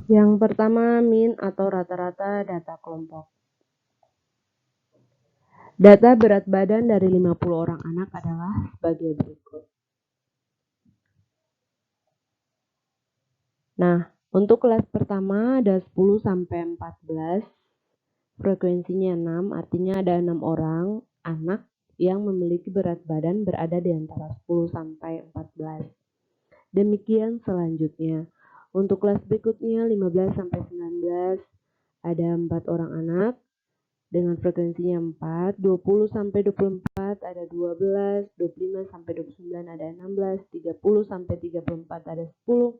Yang pertama, min atau rata-rata data kelompok. Data berat badan dari 50 orang anak adalah sebagai berikut. Nah, untuk kelas pertama ada 10 sampai 14, frekuensinya 6, artinya ada 6 orang anak yang memiliki berat badan berada di antara 10 sampai 14. Demikian selanjutnya. Untuk kelas berikutnya 15 sampai 19 ada 4 orang anak dengan frekuensinya 4, 20 sampai 24 ada 12, 25 sampai 29 ada 16, 30 sampai 34 ada 10,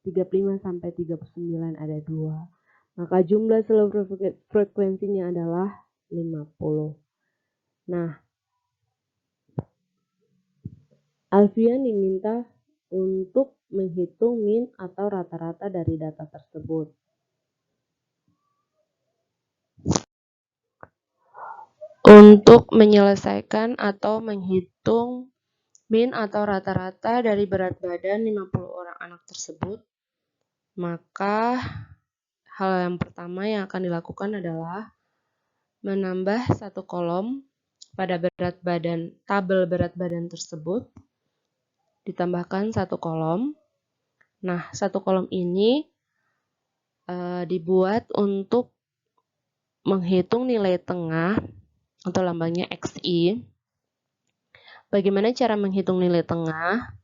35 sampai 39 ada 2. Maka jumlah seluruh frekuensinya adalah 50. Nah, Alfian diminta untuk menghitung min atau rata-rata dari data tersebut. Untuk menyelesaikan atau menghitung min atau rata-rata dari berat badan 50 orang anak tersebut, maka hal yang pertama yang akan dilakukan adalah menambah satu kolom pada tabel berat badan tersebut, ditambahkan satu kolom. Nah, satu kolom ini dibuat untuk menghitung nilai tengah atau lambangnya XI. Bagaimana cara menghitung nilai tengah?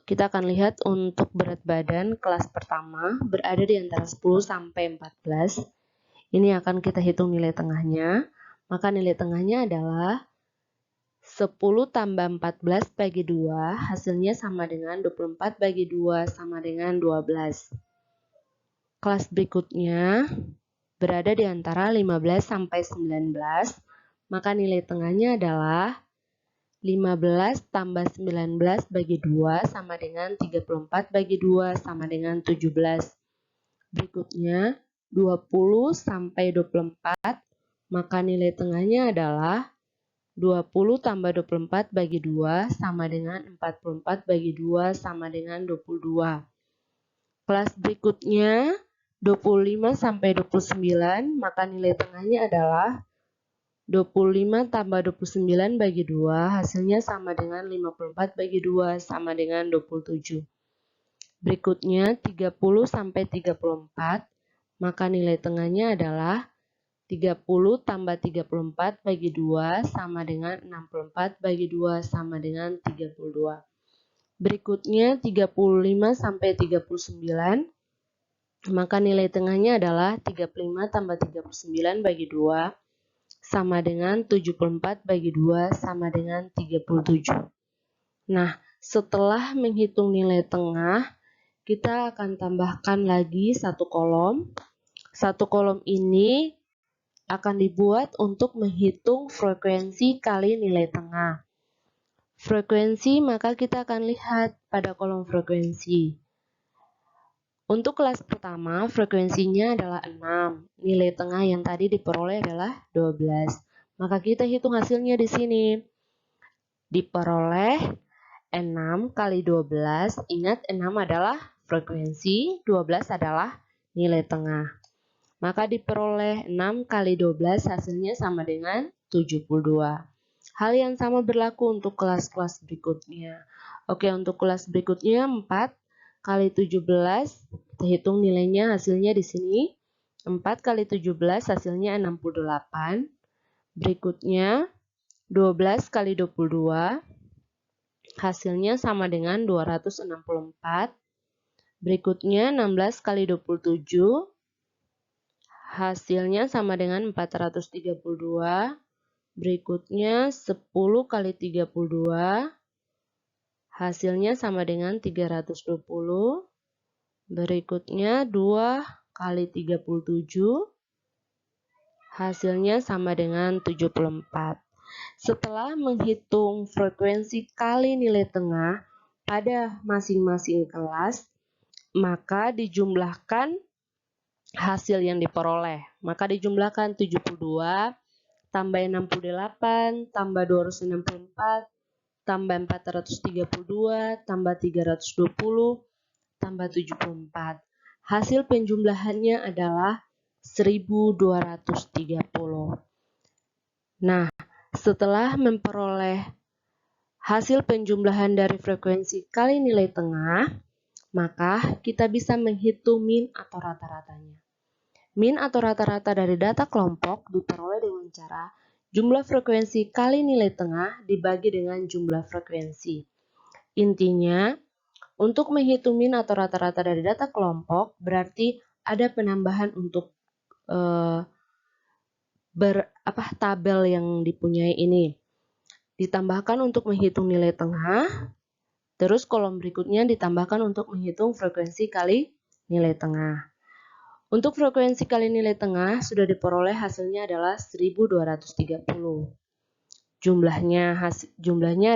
Kita akan lihat untuk berat badan kelas pertama berada di antara 10 sampai 14. Ini akan kita hitung nilai tengahnya. Maka nilai tengahnya adalah 10 tambah 14 bagi 2, hasilnya sama dengan 24 bagi 2 sama dengan 12. Kelas berikutnya berada di antara 15 sampai 19, maka nilai tengahnya adalah 15 tambah 19 bagi 2 sama dengan 34 bagi 2 sama dengan 17. Berikutnya 20 sampai 24, maka nilai tengahnya adalah 20 tambah 24 bagi 2 sama dengan 44 bagi 2 sama dengan 22. Kelas berikutnya 25 sampai 29, maka nilai tengahnya adalah 25 tambah 29 bagi 2, hasilnya sama dengan 54 bagi 2 sama dengan 27. Berikutnya 30 sampai 34, maka nilai tengahnya adalah 30 tambah 34 bagi 2 sama dengan 64 bagi 2 sama dengan 32. Berikutnya 35 sampai 39, maka nilai tengahnya adalah 35 tambah 39 bagi 2 sama dengan 74 bagi 2 sama dengan 37. Nah, setelah menghitung nilai tengah, kita akan tambahkan lagi satu kolom. Satu kolom ini akan dibuat untuk menghitung frekuensi kali nilai tengah. Frekuensi, maka kita akan lihat pada kolom frekuensi. Untuk kelas pertama, frekuensinya adalah 6. Nilai tengah yang tadi diperoleh adalah 12. Maka kita hitung hasilnya di sini. Diperoleh 6 kali 12. Ingat, 6 adalah frekuensi, 12 adalah nilai tengah. Maka diperoleh 6 kali 12 hasilnya sama dengan 72. Hal yang sama berlaku untuk kelas-kelas berikutnya. Oke, untuk kelas berikutnya 4 kali 17, kita hitung nilainya hasilnya di sini. 4 kali 17 hasilnya 68. Berikutnya 12 kali 22, hasilnya sama dengan 264. Berikutnya 16 kali 27, hasilnya sama dengan 432. Berikutnya 10 kali 32, hasilnya sama dengan 320. Berikutnya 2 kali 37, hasilnya sama dengan 74. Setelah menghitung frekuensi kali nilai tengah pada masing-masing kelas, maka dijumlahkan hasil yang diperoleh. Maka dijumlahkan 72 tambah 68 tambah 264 tambah 432 tambah 320 tambah 74. hasil penjumlahannya adalah 1230. Nah, setelah memperoleh hasil penjumlahan dari frekuensi kali nilai tengah, maka kita bisa menghitung min atau rata-ratanya. Min atau rata-rata dari data kelompok diperoleh dengan cara jumlah frekuensi kali nilai tengah dibagi dengan jumlah frekuensi. Intinya, untuk menghitung min atau rata-rata dari data kelompok berarti ada penambahan untuk tabel yang dipunyai ini. Ditambahkan untuk menghitung nilai tengah, terus kolom berikutnya ditambahkan untuk menghitung frekuensi kali nilai tengah. Untuk frekuensi kali nilai tengah sudah diperoleh hasilnya adalah 1230. Jumlahnya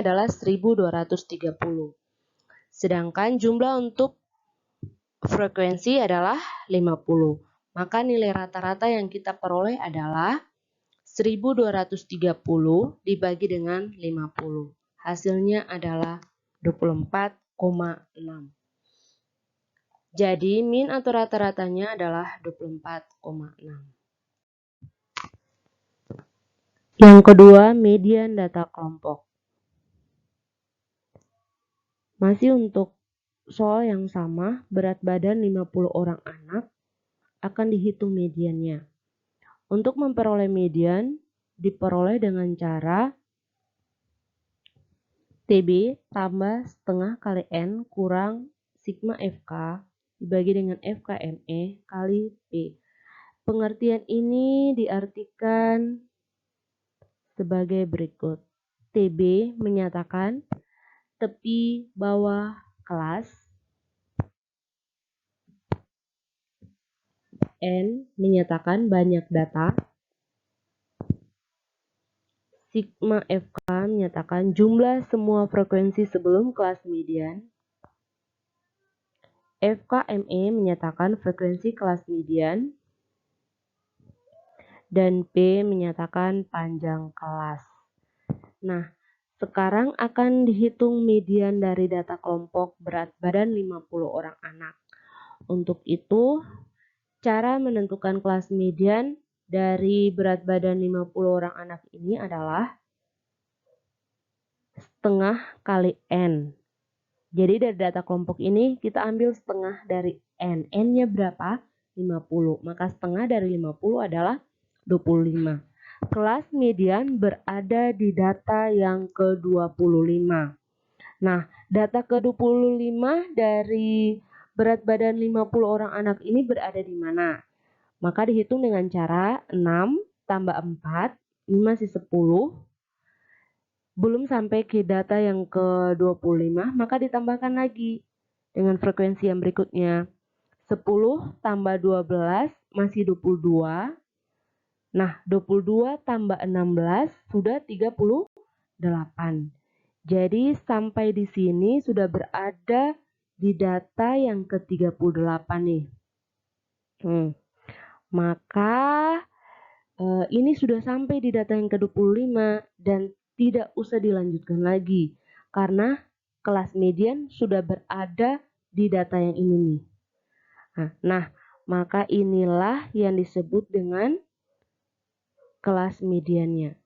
adalah 1230. Sedangkan jumlah untuk frekuensi adalah 50. Maka nilai rata-rata yang kita peroleh adalah 1230 dibagi dengan 50. Hasilnya adalah 24,6. Jadi min atau rata-ratanya adalah 24,6. Yang kedua, median data kelompok. Masih untuk soal yang sama, berat badan 50 orang anak akan dihitung mediannya. Untuk memperoleh median, diperoleh dengan cara TB tambah setengah kali N kurang sigma FK dibagi dengan FKME kali P. Pengertian ini diartikan sebagai berikut. TB menyatakan tepi bawah kelas, N menyatakan banyak data, sigma FK menyatakan jumlah semua frekuensi sebelum kelas median, FKME menyatakan frekuensi kelas median, dan P menyatakan panjang kelas. Nah, sekarang akan dihitung median dari data kelompok berat badan 50 orang anak. Untuk itu, cara menentukan kelas median dari berat badan 50 orang anak ini adalah setengah kali N. Jadi dari data kelompok ini kita ambil setengah dari N. N-nya berapa? 50. Maka setengah dari 50 adalah 25. Kelas median berada di data yang ke-25. Nah, data ke-25 dari berat badan 50 orang anak ini berada di mana? Maka dihitung dengan cara 6 tambah 4, ini masih 10. Belum sampai ke data yang ke-25, maka ditambahkan lagi dengan frekuensi yang berikutnya. 10 tambah 12 masih 22. Nah, 22 tambah 16 sudah 38. Jadi sampai di sini sudah berada di data yang ke-38 nih. Maka ini sudah sampai di data yang ke-25 dan tidak usah dilanjutkan lagi karena kelas median sudah berada di data yang ini nih. Nah, maka inilah yang disebut dengan kelas mediannya.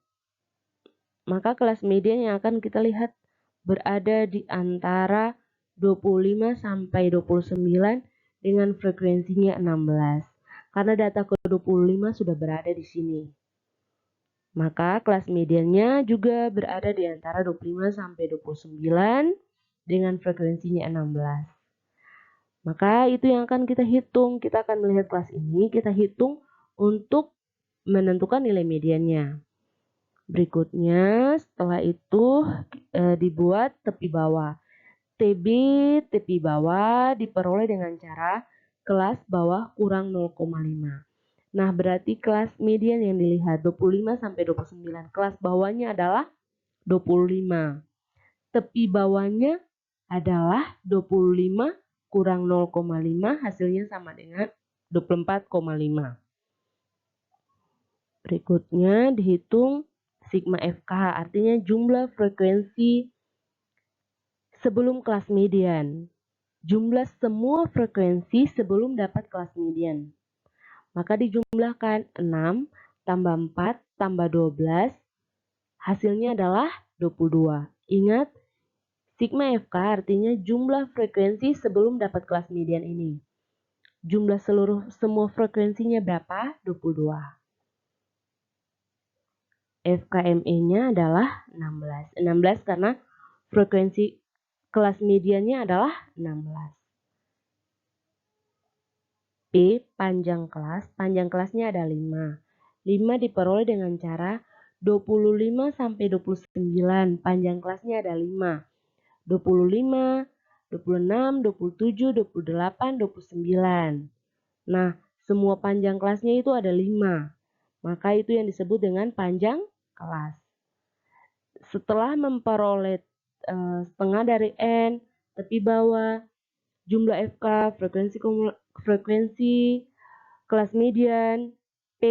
Maka kelas median yang akan kita lihat berada di antara 25 sampai 29 dengan frekuensinya 16. Karena data ke-25 sudah berada di sini. Maka kelas mediannya juga berada di antara 25 sampai 29 dengan frekuensinya 16. Maka itu yang akan kita hitung. Kita akan melihat kelas ini, kita hitung untuk menentukan nilai mediannya. Berikutnya, setelah itu dibuat tepi bawah. TB tepi bawah diperoleh dengan cara kelas bawah kurang 0,5. Nah, berarti kelas median yang dilihat 25 sampai 29. Kelas bawahnya adalah 25. Tepi bawahnya adalah 25 kurang 0,5, hasilnya sama dengan 24,5. Berikutnya dihitung sigma FK, artinya jumlah frekuensi sebelum kelas median. jumlah semua frekuensi sebelum dapat kelas median. Maka dijumlahkan 6 tambah 4 tambah 12, hasilnya adalah 22. Ingat, sigma FK artinya jumlah frekuensi sebelum dapat kelas median ini. Jumlah semua frekuensinya berapa? 22. FKME-nya adalah 16. 16 karena frekuensi kelas mediannya adalah 16. P, panjang kelasnya ada 5. 5 diperoleh dengan cara 25 sampai 29, panjang kelasnya ada 5. 25, 26, 27, 28, 29. Nah, semua panjang kelasnya itu ada 5. Maka itu yang disebut dengan panjang kelas. Setelah memperoleh setengah dari N, tepi bawah, jumlah FK, frekuensi kelas median, P,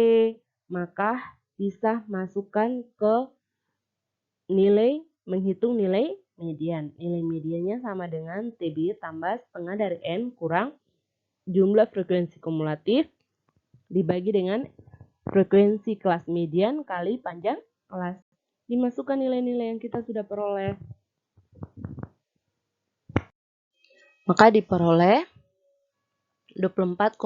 maka bisa masukkan ke menghitung nilai median. Nilai mediannya sama dengan TB tambah setengah dari N kurang jumlah frekuensi kumulatif dibagi dengan frekuensi kelas median kali panjang kelas. Dimasukkan nilai-nilai yang kita sudah peroleh. Maka diperoleh 24,5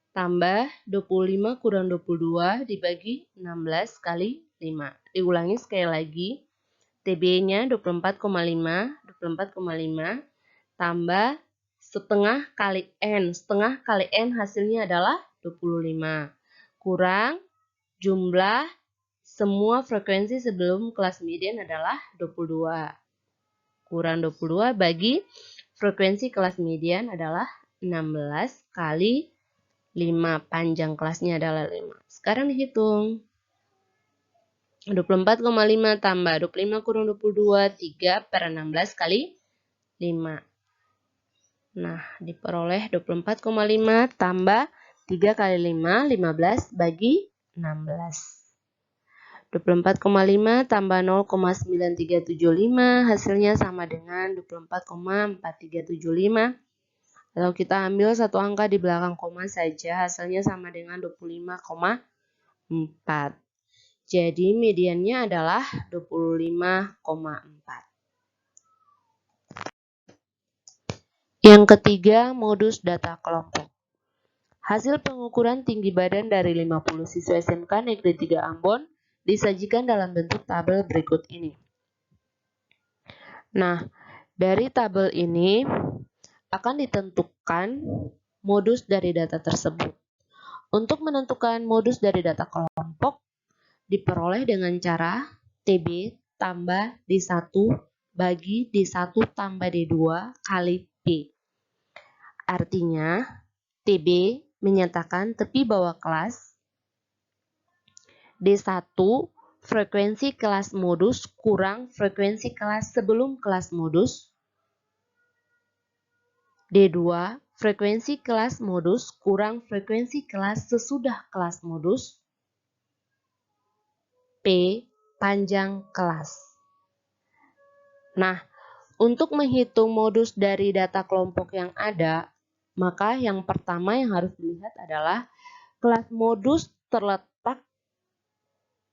tambah 25 kurang 22 dibagi 16 kali 5. Diulangi sekali lagi. TB-nya 24,5 tambah setengah kali N. Setengah kali N hasilnya adalah 25. Kurang jumlah semua frekuensi sebelum kelas median adalah 22. Kurang 22 bagi frekuensi kelas median adalah 16 kali 5. Panjang kelasnya adalah 5. Sekarang dihitung. 24,5 tambah 25 kurang 22, 3 per 16 kali 5. Nah, diperoleh 24,5 tambah 3 kali 5, 15 bagi 16. 24,5 tambah 0,9375, hasilnya sama dengan 24,4375. Kalau kita ambil satu angka di belakang koma saja, hasilnya sama dengan 25,4. Jadi mediannya adalah 25,4. Yang ketiga, modus data kelompok. Hasil pengukuran tinggi badan dari 50 siswa SMK Negeri 3 Ambon disajikan dalam bentuk tabel berikut ini. Nah, dari tabel ini akan ditentukan modus dari data tersebut. Untuk menentukan modus dari data kelompok diperoleh dengan cara TB tambah D1 bagi D1 tambah D2 kali P. Artinya, TB menyatakan tepi bawah kelas, D1 frekuensi kelas modus kurang frekuensi kelas sebelum kelas modus, D2 frekuensi kelas modus kurang frekuensi kelas sesudah kelas modus, P panjang kelas. Nah, untuk menghitung modus dari data kelompok yang ada, maka yang pertama yang harus dilihat adalah kelas modus terletak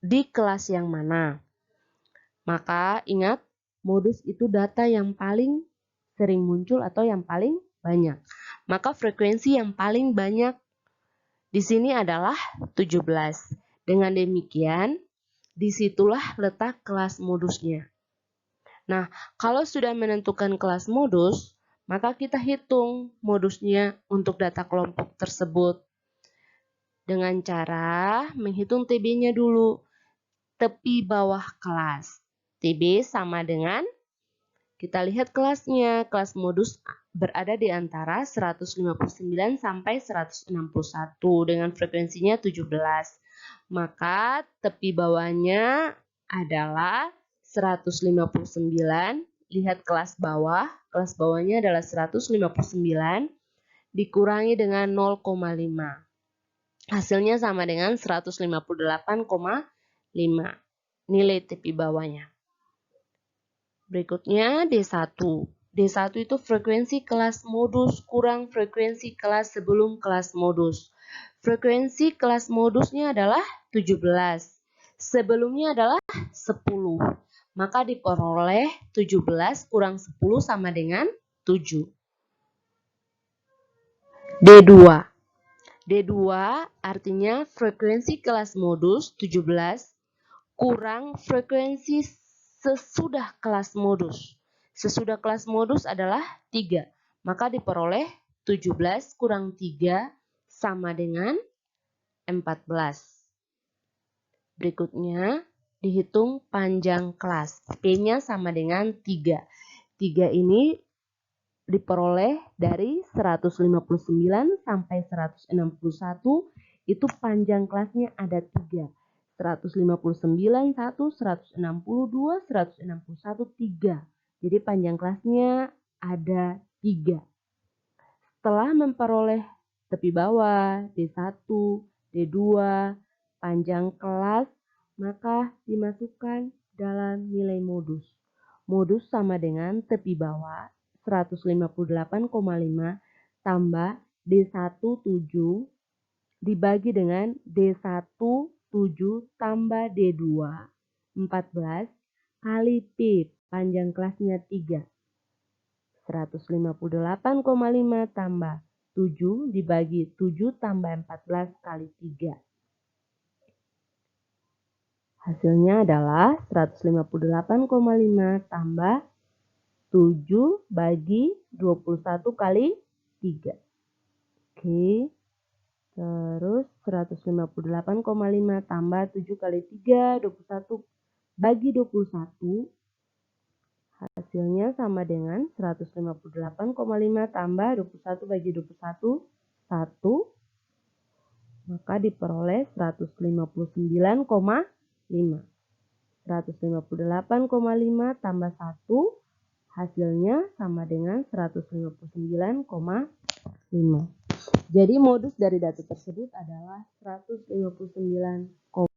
di kelas yang mana. Maka ingat, modus itu data yang paling sering muncul atau yang paling banyak. Maka frekuensi yang paling banyak di sini adalah 17. Dengan demikian, disitulah letak kelas modusnya. Nah, kalau sudah menentukan kelas modus, maka kita hitung modusnya untuk data kelompok tersebut. Dengan cara menghitung TB-nya dulu. Tepi bawah kelas. TB sama dengan, kita lihat kelasnya. Kelas modus berada di antara 159 sampai 161 dengan frekuensinya 17. Maka tepi bawahnya adalah 159. Lihat kelas bawah. Kelas bawahnya adalah 159 dikurangi dengan 0,5. Hasilnya sama dengan 158,5 nilai tepi bawahnya. Berikutnya D1. D1 itu frekuensi kelas modus kurang frekuensi kelas sebelum kelas modus. Frekuensi kelas modusnya adalah 17. Sebelumnya adalah 10. Maka diperoleh 17 kurang 10 sama dengan 7. D2. D2 artinya frekuensi kelas modus 17 kurang frekuensi sesudah kelas modus. Sesudah kelas modus adalah 3. Maka diperoleh 17 kurang 3 sama dengan 14. Berikutnya dihitung panjang kelas. P-nya sama dengan 3. 3 ini diperoleh dari 159 sampai 161. Itu panjang kelasnya ada 3. 159, 1, 162, 161, 3. Jadi panjang kelasnya ada 3. Setelah memperoleh tepi bawah, D1, D2, panjang kelas, maka dimasukkan dalam nilai modus. Modus sama dengan tepi bawah 158,5 tambah D1 7 dibagi dengan D1 7 tambah D2 14 kali P, panjang kelasnya 3. 158,5 tambah 7 dibagi 7 tambah 14 kali 3. Hasilnya adalah 158,5 tambah 7 bagi 21 kali 3. Oke. Terus 158,5 tambah 7 kali 3, 21 bagi 21. Hasilnya sama dengan 158,5 tambah 21 bagi 21, 1. Maka diperoleh 159,5. 158,5 tambah 1. Hasilnya sama dengan 159,5. Jadi modus dari data tersebut adalah 159,5.